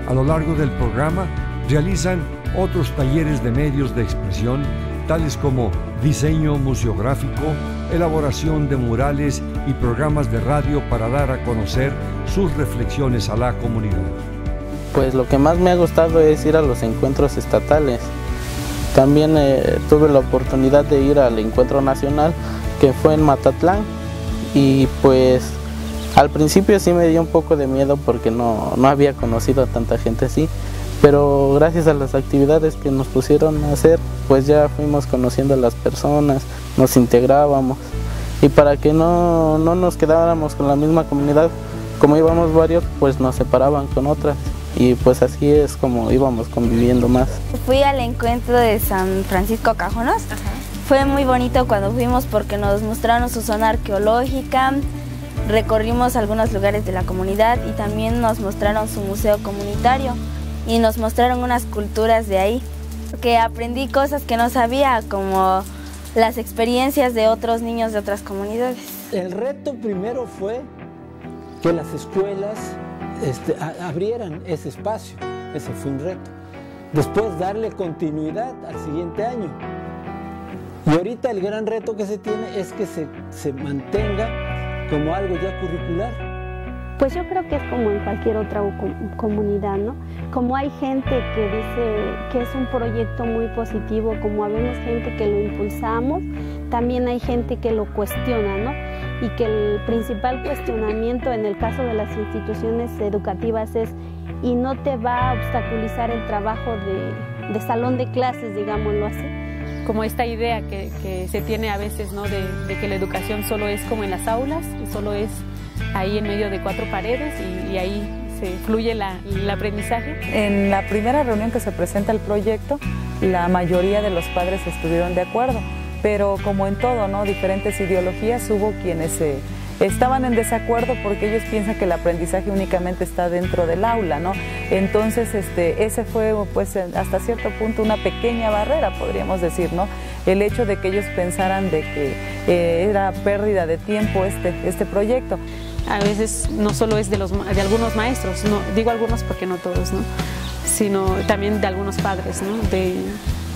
A lo largo del programa realizan otros talleres de medios de expresión, tales como diseño museográfico, elaboración de murales y programas de radio para dar a conocer sus reflexiones a la comunidad. Pues lo que más me ha gustado es ir a los encuentros estatales. También tuve la oportunidad de ir al encuentro nacional que fue en Matatlán. Y pues al principio sí me dio un poco de miedo porque no había conocido a tanta gente así, pero gracias a las actividades que nos pusieron a hacer, pues ya fuimos conociendo a las personas, nos integrábamos, y para que no nos quedáramos con la misma comunidad, como íbamos varios, pues nos separaban con otras, y pues así es como íbamos conviviendo más. Fui al encuentro de San Francisco Cajonos. Fue muy bonito cuando fuimos porque nos mostraron su zona arqueológica, recorrimos algunos lugares de la comunidad y también nos mostraron su museo comunitario y nos mostraron unas culturas de ahí. Que aprendí cosas que no sabía, como las experiencias de otros niños de otras comunidades. El reto primero fue que las escuelas abrieran ese espacio, ese fue un reto. Después darle continuidad al siguiente año. Y ahorita el gran reto que se tiene es que se mantenga como algo ya curricular. Pues yo creo que es como en cualquier otra comunidad, ¿no? Como hay gente que dice que es un proyecto muy positivo, como habemos gente que lo impulsamos, también hay gente que lo cuestiona, ¿no? Y que el principal cuestionamiento en el caso de las instituciones educativas es: ¿y no te va a obstaculizar el trabajo de salón de clases, digámoslo así? Como esta idea que se tiene a veces, ¿no? de que la educación solo es como en las aulas, y solo es ahí en medio de 4 paredes y ahí se fluye el aprendizaje. En la primera reunión que se presenta el proyecto, la mayoría de los padres estuvieron de acuerdo, pero como en todo, ¿no? Diferentes ideologías, hubo quienes estaban en desacuerdo porque ellos piensan que el aprendizaje únicamente está dentro del aula, ¿no? Entonces, ese fue, pues, hasta cierto punto una pequeña barrera, podríamos decir, ¿no? El hecho de que ellos pensaran de que era pérdida de tiempo este proyecto. A veces no solo es de algunos maestros, no digo algunos porque no todos, ¿no? Sino también de algunos padres, ¿no?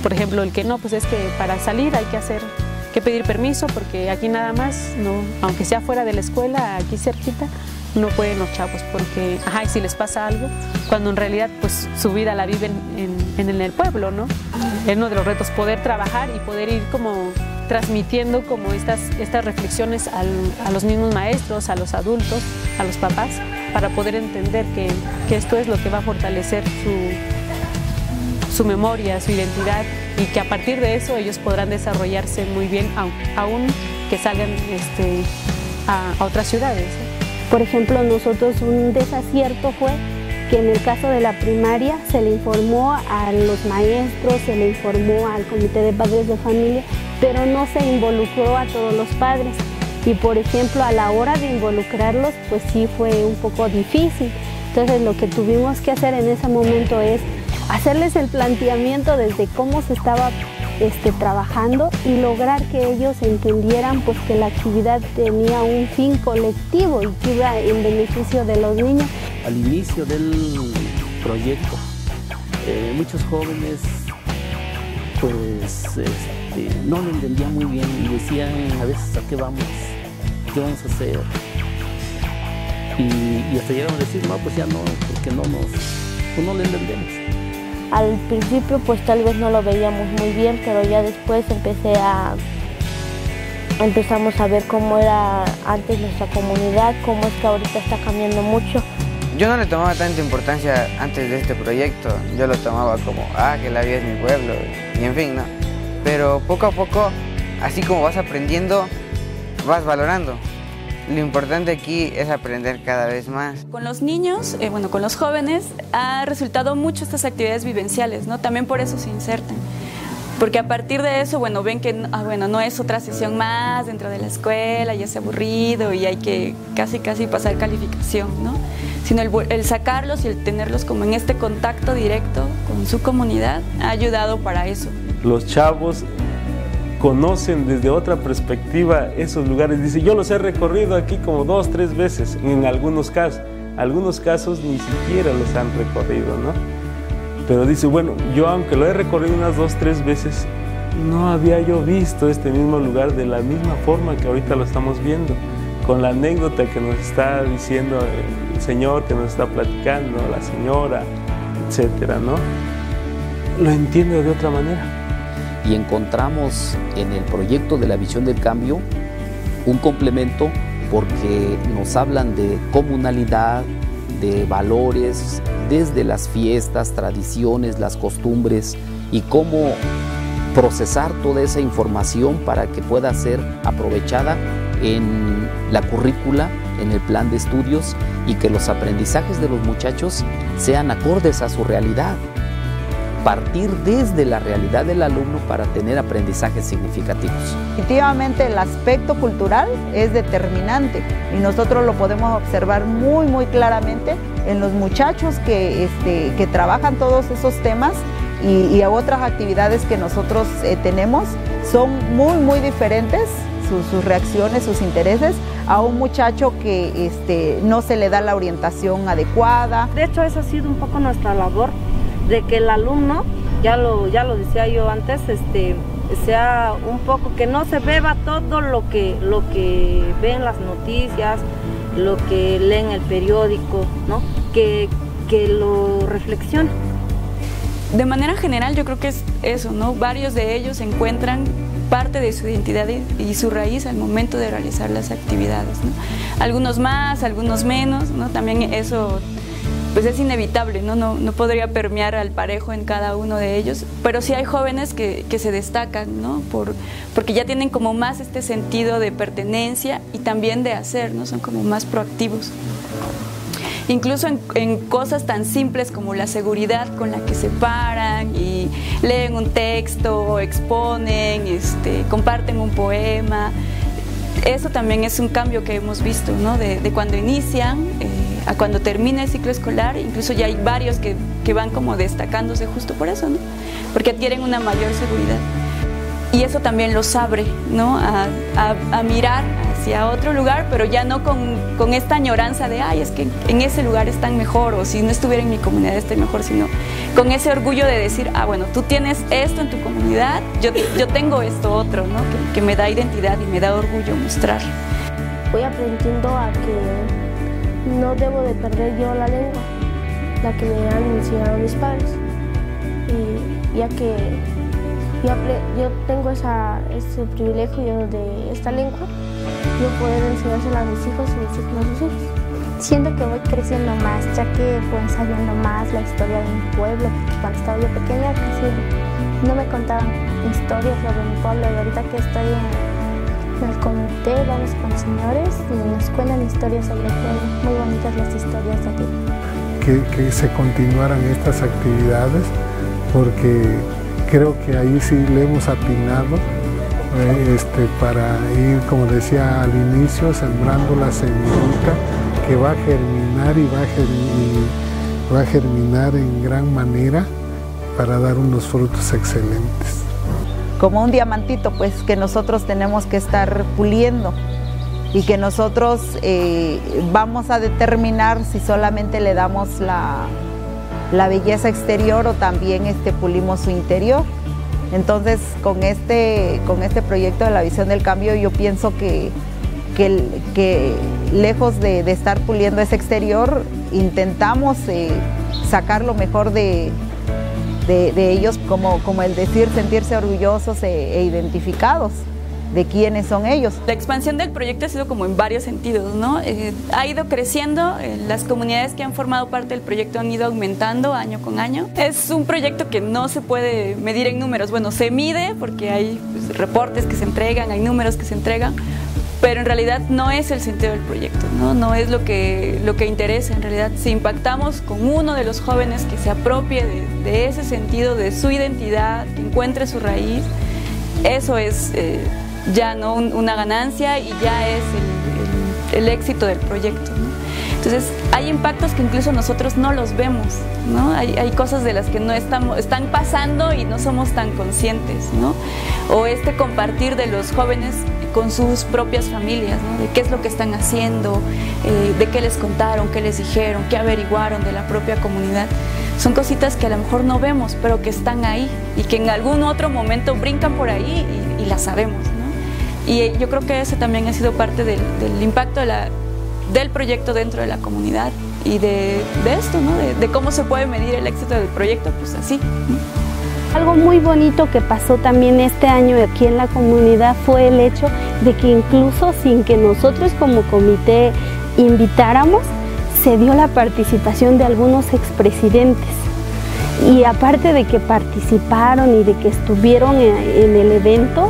Por ejemplo, el que no, pues es que para salir hay que pedir permiso porque aquí nada más, no, aunque sea fuera de la escuela, aquí cerquita, no pueden los chavos porque, y si les pasa algo, cuando en realidad pues su vida la viven en el pueblo, ¿no? Es uno de los retos, poder trabajar y poder ir como transmitiendo como estas reflexiones a los mismos maestros, a los adultos, a los papás, para poder entender que esto es lo que va a fortalecer su memoria, su identidad, y que a partir de eso ellos podrán desarrollarse muy bien, aún que salgan a otras ciudades. Por ejemplo, nosotros un desacierto fue que en el caso de la primaria se le informó a los maestros, se le informó al comité de padres de familia, pero no se involucró a todos los padres. Y por ejemplo, a la hora de involucrarlos, pues sí fue un poco difícil. Entonces lo que tuvimos que hacer en ese momento es hacerles el planteamiento desde cómo se estaba trabajando y lograr que ellos entendieran pues que la actividad tenía un fin colectivo y que iba en beneficio de los niños. Al inicio del proyecto, muchos jóvenes pues no lo entendían muy bien y decían a veces ¿a qué vamos a hacer? Y hasta llegaron a decir, no, pues ya no, porque no lo entendemos. Al principio pues tal vez no lo veíamos muy bien, pero ya después empezamos a ver cómo era antes nuestra comunidad, cómo es que ahorita está cambiando mucho. Yo no le tomaba tanta importancia antes de este proyecto, yo lo tomaba como, que la vida es mi pueblo, y en fin, ¿no? Pero poco a poco, así como vas aprendiendo, vas valorando. Lo importante aquí es aprender cada vez más. Con los niños, con los jóvenes, ha resultado mucho estas actividades vivenciales, ¿no? También por eso se insertan. Porque a partir de eso, ven que no es otra sesión más dentro de la escuela, ya es aburrido y hay que casi pasar calificación, ¿no? Sino el sacarlos y el tenerlos como en este contacto directo con su comunidad ha ayudado para eso. Los chavos conocen desde otra perspectiva esos lugares. Dice, yo los he recorrido aquí como 2, 3 veces, en algunos casos ni siquiera los han recorrido, ¿no? Pero dice, bueno, yo aunque lo he recorrido unas 2, 3 veces, no había yo visto este mismo lugar de la misma forma que ahorita lo estamos viendo, con la anécdota que nos está diciendo el señor, que nos está platicando, la señora, etcétera, ¿no? Lo entiendo de otra manera. Y encontramos en el proyecto de la visión del cambio un complemento porque nos hablan de comunalidad, de valores, desde las fiestas, tradiciones, las costumbres y cómo procesar toda esa información para que pueda ser aprovechada en la currícula, en el plan de estudios y que los aprendizajes de los muchachos sean acordes a su realidad. Partir desde la realidad del alumno para tener aprendizajes significativos. Definitivamente el aspecto cultural es determinante y nosotros lo podemos observar muy claramente en los muchachos que trabajan todos esos temas y a otras actividades que nosotros tenemos. Son muy diferentes sus reacciones, sus intereses a un muchacho que no se le da la orientación adecuada. De hecho, eso ha sido un poco nuestra labor, de que el alumno, ya lo decía yo antes, sea un poco, que no se beba todo lo que ve en las noticias lo que leen el periódico, ¿no? Que lo reflexionen. De manera general yo creo que es eso, ¿no? Varios de ellos encuentran parte de su identidad y su raíz al momento de realizar las actividades, ¿no? Algunos más, algunos menos, ¿no? También eso pues es inevitable, ¿no? No podría permear al parejo en cada uno de ellos, pero sí hay jóvenes que se destacan, ¿no? Porque ya tienen como más este sentido de pertenencia y también de hacer, ¿no? Son como más proactivos. Incluso en cosas tan simples como la seguridad con la que se paran y leen un texto, exponen, comparten un poema. Eso también es un cambio que hemos visto, ¿no? De cuando inician a cuando termina el ciclo escolar. Incluso ya hay varios que van como destacándose justo por eso, ¿no? Porque adquieren una mayor seguridad. Y eso también los abre, ¿no? a mirar hacia otro lugar, pero ya no con esta añoranza de ay, es que en ese lugar están mejor, o si no estuviera en mi comunidad estoy mejor, sino con ese orgullo de decir, ah, bueno, tú tienes esto en tu comunidad, yo tengo esto otro, ¿no? Que me da identidad y me da orgullo mostrar. Voy aprendiendo a que no debo de perder yo la lengua, la que me han enseñado mis padres, y ya que yo tengo ese privilegio de esta lengua, yo poder enseñársela a mis hijos y mis hijos a sus hijos. Siento que voy creciendo más, ya que voy sabiendo más la historia de mi pueblo, porque cuando estaba yo pequeña casi no me contaban historias sobre mi pueblo, y ahorita que estoy en el comité vamos con señores y nos cuentan historias sobre el pueblo, muy bonitas las historias de aquí. Que se continuaran estas actividades, porque creo que ahí sí le hemos atinado para ir, como decía al inicio, sembrando la semillita que va a germinar y va a germinar en gran manera para dar unos frutos excelentes. Como un diamantito, pues, que nosotros tenemos que estar puliendo y que nosotros vamos a determinar si solamente le damos la belleza exterior o también pulimos su interior. Entonces, con este proyecto de la visión del cambio, yo pienso que lejos de estar puliendo ese exterior, intentamos sacar lo mejor de ellos, como el decir, sentirse orgullosos e identificados de quiénes son ellos. La expansión del proyecto ha sido como en varios sentidos, ¿no? Ha ido creciendo, las comunidades que han formado parte del proyecto han ido aumentando año con año. Es un proyecto que no se puede medir en números, bueno, se mide porque hay reportes que se entregan, hay números que se entregan, pero en realidad no es el sentido del proyecto, no es lo que interesa. En realidad, si impactamos con uno de los jóvenes que se apropie de ese sentido, de su identidad, que encuentre su raíz, eso es ya no una ganancia y ya es el éxito del proyecto, ¿no? Entonces hay impactos que incluso nosotros no los vemos, ¿no? Hay cosas de las que no están pasando y no somos tan conscientes, ¿no? O compartir de los jóvenes con sus propias familias, ¿no? De qué es lo que están haciendo, de qué les contaron, qué les dijeron, qué averiguaron de la propia comunidad. Son cositas que a lo mejor no vemos, pero que están ahí y que en algún otro momento brincan por ahí y las sabemos, ¿no? Y yo creo que ese también ha sido parte del impacto del proyecto dentro de la comunidad y de esto, ¿no? De cómo se puede medir el éxito del proyecto, pues así, ¿no? Algo muy bonito que pasó también este año aquí en la comunidad fue el hecho de que incluso sin que nosotros como comité invitáramos, se dio la participación de algunos expresidentes. Y aparte de que participaron y de que estuvieron en el evento,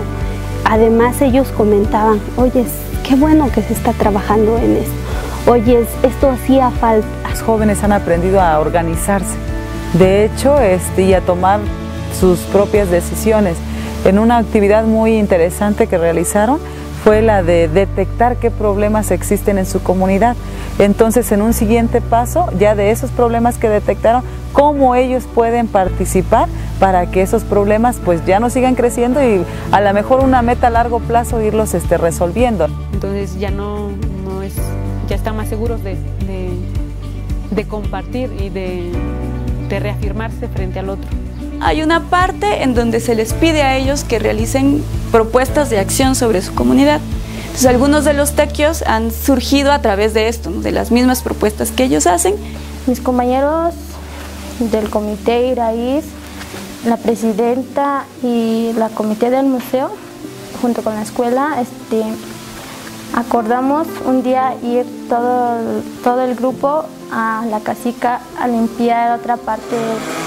además ellos comentaban, oye, qué bueno que se está trabajando en esto, oye, esto hacía falta. Los jóvenes han aprendido a organizarse, de hecho, y a tomar sus propias decisiones. En una actividad muy interesante que realizaron fue la de detectar qué problemas existen en su comunidad. Entonces, en un siguiente paso, ya de esos problemas que detectaron, cómo ellos pueden participar para que esos problemas pues ya no sigan creciendo y a lo mejor una meta a largo plazo irlos resolviendo. Entonces ya ya están más seguros de compartir y de reafirmarse frente al otro. Hay una parte en donde se les pide a ellos que realicen propuestas de acción sobre su comunidad. Entonces, algunos de los tequios han surgido a través de esto, ¿no? De las mismas propuestas que ellos hacen. Mis compañeros del comité Iraíz, la presidenta y la comité del museo, junto con la escuela, acordamos un día ir todo el grupo a la casica a limpiar otra parte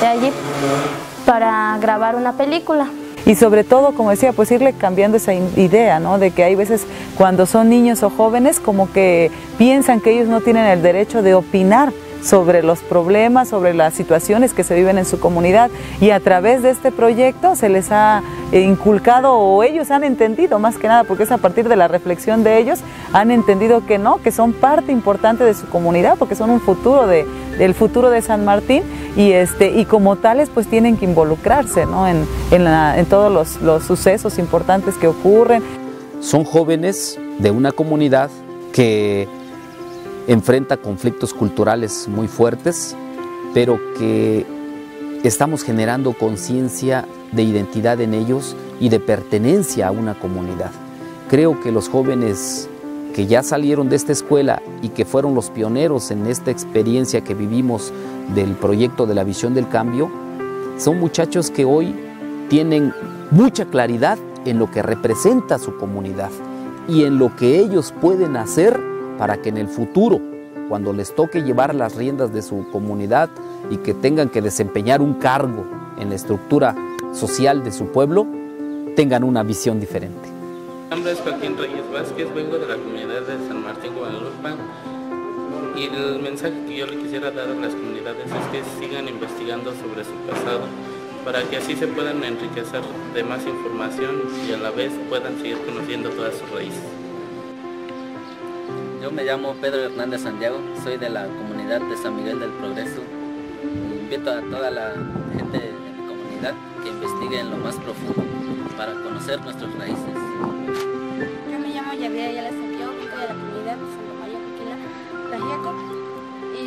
de allí para grabar una película. Y sobre todo, como decía, pues irle cambiando esa idea, ¿no? De que hay veces cuando son niños o jóvenes como que piensan que ellos no tienen el derecho de opinar sobre los problemas, sobre las situaciones que se viven en su comunidad, y a través de este proyecto se les ha inculcado, o ellos han entendido más que nada, porque es a partir de la reflexión de ellos, han entendido que no, que son parte importante de su comunidad, porque son un futuro del futuro de San Martín, y como tales pues tienen que involucrarse, ¿no? en todos los sucesos importantes que ocurren. Son jóvenes de una comunidad que enfrenta conflictos culturales muy fuertes, pero que estamos generando conciencia de identidad en ellos y de pertenencia a una comunidad. Creo que los jóvenes que ya salieron de esta escuela y que fueron los pioneros en esta experiencia que vivimos del proyecto de la visión del cambio, son muchachos que hoy tienen mucha claridad en lo que representa su comunidad y en lo que ellos pueden hacer para que en el futuro, cuando les toque llevar las riendas de su comunidad y que tengan que desempeñar un cargo en la estructura social de su pueblo, tengan una visión diferente. Mi nombre es Joaquín Reyes Vázquez, vengo de la comunidad de San Martín, Guadalupe, y el mensaje que yo le quisiera dar a las comunidades es que sigan investigando sobre su pasado, para que así se puedan enriquecer de más información y a la vez puedan seguir conociendo todas sus raíces. Yo me llamo Pedro Hernández Santiago, soy de la comunidad de San Miguel del Progreso. Invito a toda la gente de mi comunidad que investigue en lo más profundo para conocer nuestras raíces. Yo me llamo Yavia Ayala Santiago, vengo de la comunidad de Santa María Piquila, Tajiaco. Y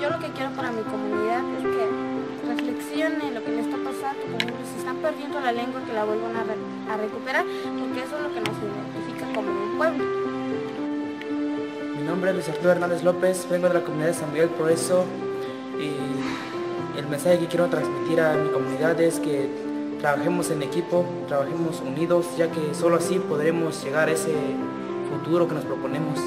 yo lo que quiero para mi comunidad es que reflexione lo que le está pasando, como se están perdiendo la lengua, que la vuelvan a recuperar, porque eso es lo que nos identifica como un pueblo. Mi nombre es Luis Arturo Hernández López, vengo de la comunidad de San Miguel Progreso, y el mensaje que quiero transmitir a mi comunidad es que trabajemos en equipo, trabajemos unidos, ya que solo así podremos llegar a ese futuro que nos proponemos.